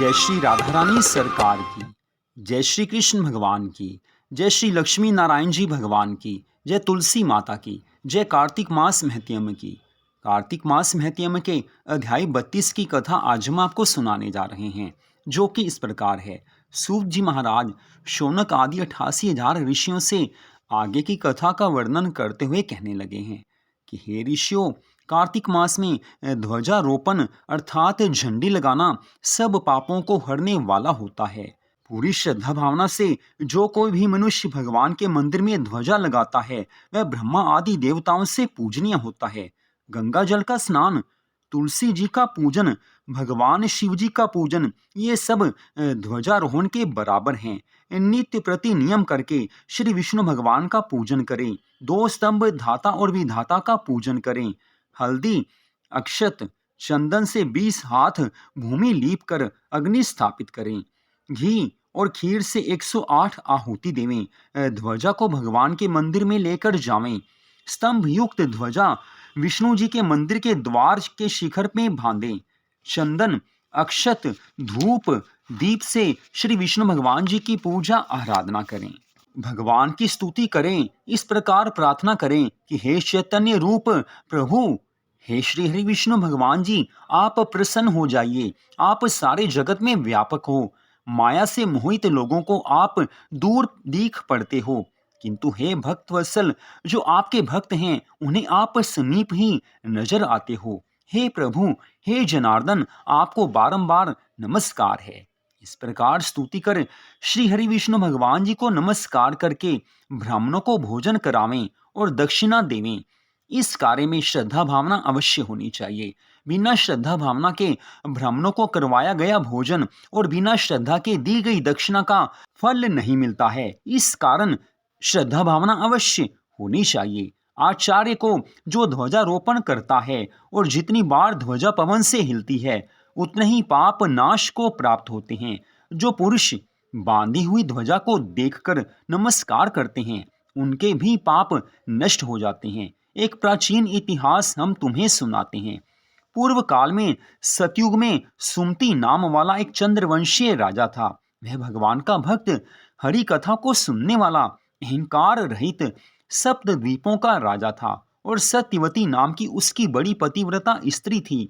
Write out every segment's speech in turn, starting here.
जय श्री राधा रानी सरकार की, जय श्री कृष्ण भगवान की, जय श्री लक्ष्मी नारायण जी भगवान की, जय तुलसी माता की, जय कार्तिक मास महत्यम की। कार्तिक मास महत्यम के अध्याय 32 की कथा आज हम आपको सुनाने जा रहे हैं, जो कि इस प्रकार है। सूत जी महाराज शौनक आदि 88,000 ऋषियों से आगे की कथा का वर्णन करते हुए कहने लगे हैं कि हे ऋषियों, कार्तिक मास में ध्वजारोपण अर्थात झंडी लगाना सब पापों को हरने वाला होता है। पूरी श्रद्धा भावना से जो कोई भी मनुष्य भगवान के मंदिर में ध्वजा लगाता है वह ब्रह्मा आदि देवताओं से पूजनीय होता है। गंगा जल का स्नान, तुलसी जी का पूजन, भगवान शिव जी का पूजन, ये सब ध्वजारोहण के बराबर हैं। नित्य प्रति नियम करके श्री विष्णु भगवान का पूजन करें। 2 स्तंभ धाता और विधाता का पूजन करें। हल्दी, अक्षत, चंदन से 20 हाथ भूमि लीप कर अग्नि स्थापित करें। घी और खीर से 108 आहुति देवें। ध्वजा को भगवान के मंदिर में लेकर जावें। स्तंभ युक्त ध्वजा विष्णु जी के मंदिर के द्वार के शिखर में बांधें। चंदन, अक्षत, धूप, दीप से श्री विष्णु भगवान जी की पूजा आराधना करें। भगवान की स्तुति करें। इस प्रकार प्रार्थना करें कि हे चैतन्य रूप प्रभु, हे श्री हरि विष्णु भगवान जी, आप प्रसन्न हो जाइए। आप सारे जगत में व्यापक हो। माया से मोहित लोगों को आप दूर दीख पड़ते हो, किंतु हे भक्त वत्सल, जो आपके भक्त हैं उन्हें आप समीप ही नजर आते हो। हे प्रभु, हे जनार्दन, आपको बारंबार नमस्कार है। इस प्रकार स्तुति कर श्री हरि विष्णु भगवान जी को नमस्कार करके ब्राह्मणों को भोजन करावें और दक्षिणा देवें। इस कार्य में श्रद्धा भावना अवश्य होनी चाहिए। बिना श्रद्धा भावना के ब्राह्मणों को करवाया गया भोजन और बिना श्रद्धा के दी गई दक्षिणा का फल नहीं मिलता है। इस कारण श्रद्धा भावना अवश्य होनी चाहिए। आचार्य को जो ध्वजारोपण करता है और जितनी बार ध्वजा पवन से हिलती है उतने ही पाप नाश को प्राप्त होते हैं। जो पुरुष बांधी हुई ध्वजा को देखकर नमस्कार करते हैं उनके भी पाप नष्ट हो जाते हैं। एक प्राचीन इतिहास हम तुम्हें सुनाते हैं। पूर्व काल में सतयुग में सुमति नाम वाला एक चंद्रवंशीय राजा था। वह भगवान का भक्त, हरि कथा को सुनने वाला, अहंकार रहित सप्त द्वीपों का राजा था और सत्यवती नाम की उसकी बड़ी पतिव्रता स्त्री थी।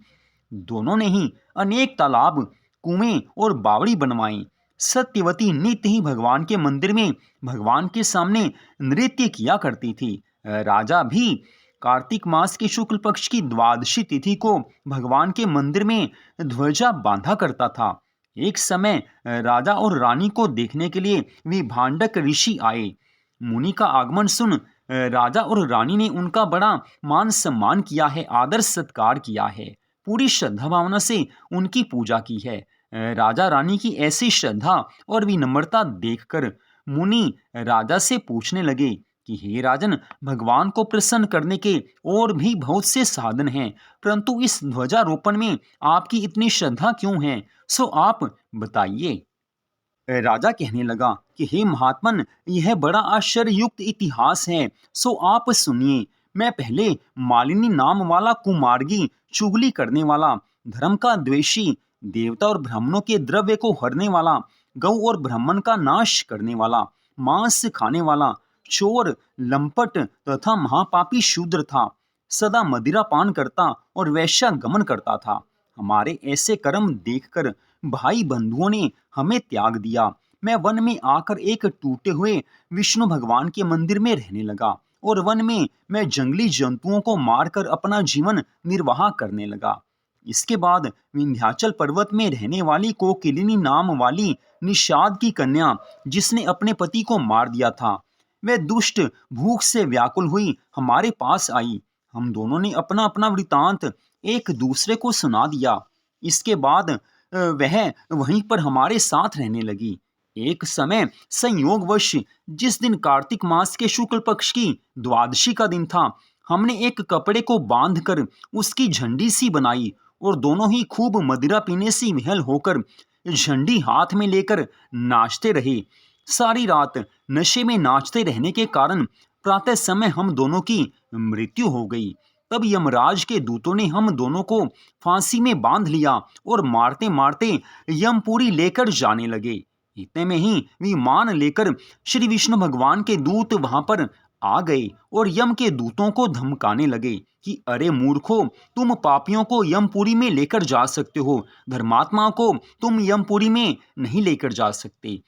दोनों ने ही अनेक तालाब, कुएं और बावड़ी बनवाई। सत्यवती नित्य ही भगवान के मंदिर में भगवान के सामने नृत्य किया करती थी। राजा भी कार्तिक मास के शुक्ल पक्ष की द्वादशी तिथि को भगवान के मंदिर में ध्वजा बांधा करता था। एक समय राजा और रानी को देखने के लिए विभांडक ऋषि आए। मुनि का आगमन सुन राजा और रानी ने उनका बड़ा मान सम्मान किया है, आदर सत्कार किया है, पूरी श्रद्धा भावना से उनकी पूजा की है। राजा रानी की ऐसी श्रद्धा और विनम्रता देखकर मुनि राजा से पूछने लगे कि हे राजन, भगवान को प्रसन्न करने के और भी बहुत से साधन हैं, परंतु इस ध्वजारोपण में आपकी इतनी श्रद्धा क्यों है? सो आप बताइए। राजा कहने लगा कि हे महात्मन, यह बड़ा आश्चर्ययुक्त इतिहास है, सो आप सुनिए। मैं पहले मालिनी नाम वाला कुमार्गी, चुगली करने वाला, धर्म का द्वेषी, देवता और ब्राह्मणों के द्रव्य को हरने वाला, गौ और ब्राह्मण का नाश करने वाला, मांस खाने वाला, चोर, लंपट तथा महापापी शूद्र था। सदा मदिरा पान करता और वैश्या गमन करता था। हमारे ऐसे कर्म देखकर भाई बंधुओं ने हमें त्याग दिया। मैं वन में आकर एक टूटे हुए विष्णु भगवान के मंदिर में रहने लगा और वन में मैं जंगली जंतुओं को मारकर अपना जीवन निर्वाह करने लगा। इसके बाद विंध्याचल पर्वत में रहने वाली कोकिलिनी नाम वाली निषाद की कन्या, जिसने अपने पति को मार दिया था, वह दुष्ट भूख से व्याकुल हुई हमारे पास आई। हम दोनों ने अपना अपना वृतांत एक दूसरे को सुना दिया। इसके बाद वह वहीं पर हमारे साथ रहने लगी। एक समय संयोगवश जिस दिन कार्तिक मास के शुक्ल पक्ष की द्वादशी का दिन था, हमने एक कपड़े को बांधकर उसकी झंडी सी बनाई और दोनों ही खूब मदिरा पीने से विहल होकर झंडी हाथ में लेकर नाचते रहे। सारी रात नशे में नाचते रहने के कारण प्रातः समय हम दोनों की मृत्यु हो गई। तब यमराज के दूतों ने हम दोनों को फांसी में बांध लिया और मारते मारते यमपुरी लेकर जाने लगे। इतने में ही विमान लेकर श्री विष्णु भगवान के दूत वहां पर आ गए और यम के दूतों को धमकाने लगे कि अरे मूर्खों, तुम पापियों को यमपुरी में लेकर जा सकते हो, धर्मात्मा को तुम यमपुरी में नहीं लेकर जा सकते।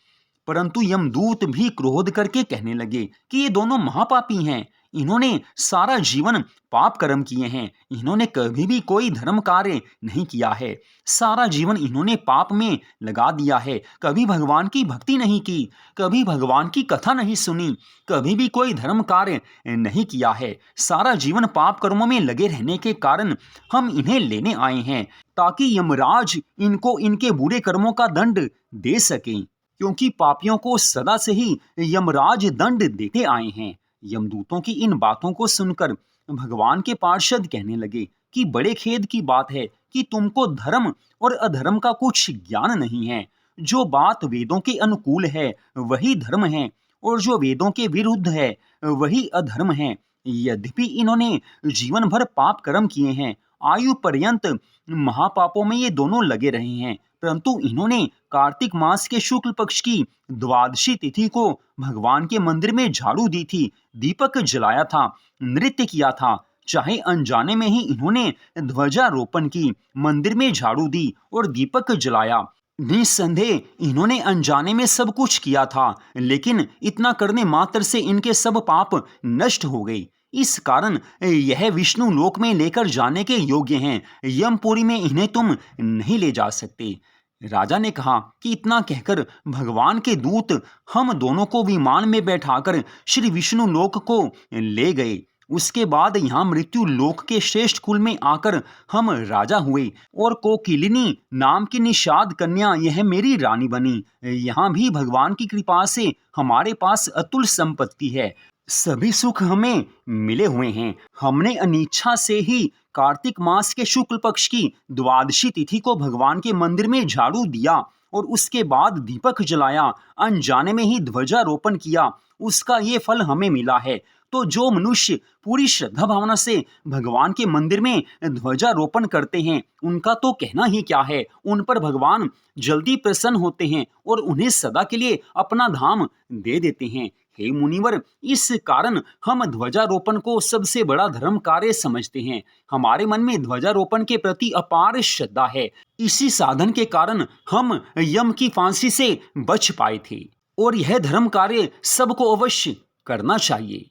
परंतु यमदूत भी क्रोध करके कहने लगे कि ये दोनों महापापी हैं, इन्होंने सारा जीवन पाप कर्म किए हैं, इन्होंने कभी भी कोई धर्म कार्य नहीं किया है, सारा जीवन इन्होंने पाप में लगा दिया है, कभी भगवान की भक्ति नहीं की, कभी भगवान की कथा नहीं सुनी, कभी भी कोई धर्म कार्य नहीं किया है, सारा जीवन पाप कर्मों में लगे रहने के कारण हम इन्हें लेने आए हैं ताकि यमराज इनको इनके बुरे कर्मों का दंड दे सकें, क्योंकि पापियों को सदा से ही यमराज दंड देते आए हैं। यमदूतों की इन बातों को सुनकर भगवान के पार्षद कहने लगे कि बड़े खेद की बात है कि तुमको धर्म और अधर्म का कुछ ज्ञान नहीं है। जो बात वेदों के अनुकूल है वही धर्म है और जो वेदों के विरुद्ध है वही अधर्म है। यद्यपि इन्होंने जीवन भर पाप कर्म किए हैं, आयु पर्यंत महापापों में ये दोनों लगे रहे हैं, परंतु इन्होंने कार्तिक मास के शुक्ल पक्ष की द्वादशी तिथि को भगवान के मंदिर में झाड़ू दी थी, दीपक जलाया था, नृत्य किया था, चाहे अनजाने में ही इन्होंने ध्वजारोपण की, मंदिर में झाड़ू दी और दीपक जलाया। निस्संदेह इन्होंने अनजाने में सब कुछ किया था, लेकिन इतना करने मात्र से इनके सब पाप नष्ट हो गए। इस कारण यह विष्णु लोक में लेकर जाने के योग्य हैं, यमपुरी में इन्हें तुम नहीं ले जा सकते। राजा ने कहा कि इतना कहकर भगवान के दूत हम दोनों को विमान में बैठाकर श्री विष्णु लोक को ले गए। उसके बाद यहाँ मृत्यु लोक के श्रेष्ठ कुल में आकर हम राजा हुए और कोकिलिनी नाम की निषाद कन्या यह मेरी रानी बनी। यहाँ भी भगवान की कृपा से हमारे पास अतुल संपत्ति है, सभी सुख हमें मिले हुए हैं। हमने अनिच्छा से ही कार्तिक मास के शुक्ल पक्ष की द्वादशी तिथि को भगवान के मंदिर में झाड़ू दिया और उसके बाद दीपक जलाया, अनजाने में ही ध्वजारोपण किया, उसका ये फल हमें मिला है। तो जो मनुष्य पूरी श्रद्धा भावना से भगवान के मंदिर में ध्वजारोपण करते हैं, उनका तो कहना ही क्या है, उन पर भगवान जल्दी प्रसन्न होते हैं और उन्हें सदा के लिए अपना धाम दे देते हैं। हे मुनिवर, इस कारण हम ध्वजारोपण को सबसे बड़ा धर्म कार्य समझते हैं। हमारे मन में ध्वजारोपण के प्रति अपार श्रद्धा है। इसी साधन के कारण हम यम की फांसी से बच पाए थे और यह धर्म कार्य सबको अवश्य करना चाहिए।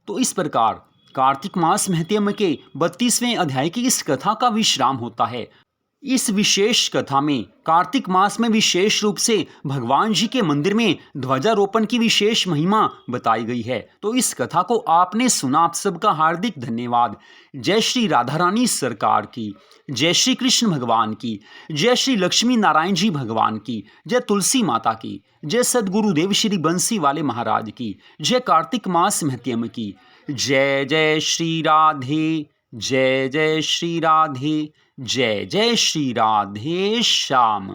तो इस प्रकार कार्तिक मास महत्म के 32वें अध्याय की इस कथा का विश्राम होता है। इस विशेष कथा में कार्तिक मास में विशेष रूप से भगवान जी के मंदिर में ध्वजारोपण की विशेष महिमा बताई गई है। तो इस कथा को आपने सुना, आप सबका हार्दिक धन्यवाद। जय श्री राधा रानी सरकार की, जय श्री कृष्ण भगवान की, जय श्री लक्ष्मी नारायण जी भगवान की, जय तुलसी माता की, जय सदगुरुदेव श्री बंसी वाले महाराज की, जय कार्तिक मास महत्म की, जय जय श्री राधे, जय जय श्री राधे, जय जय श्री राधे श्याम।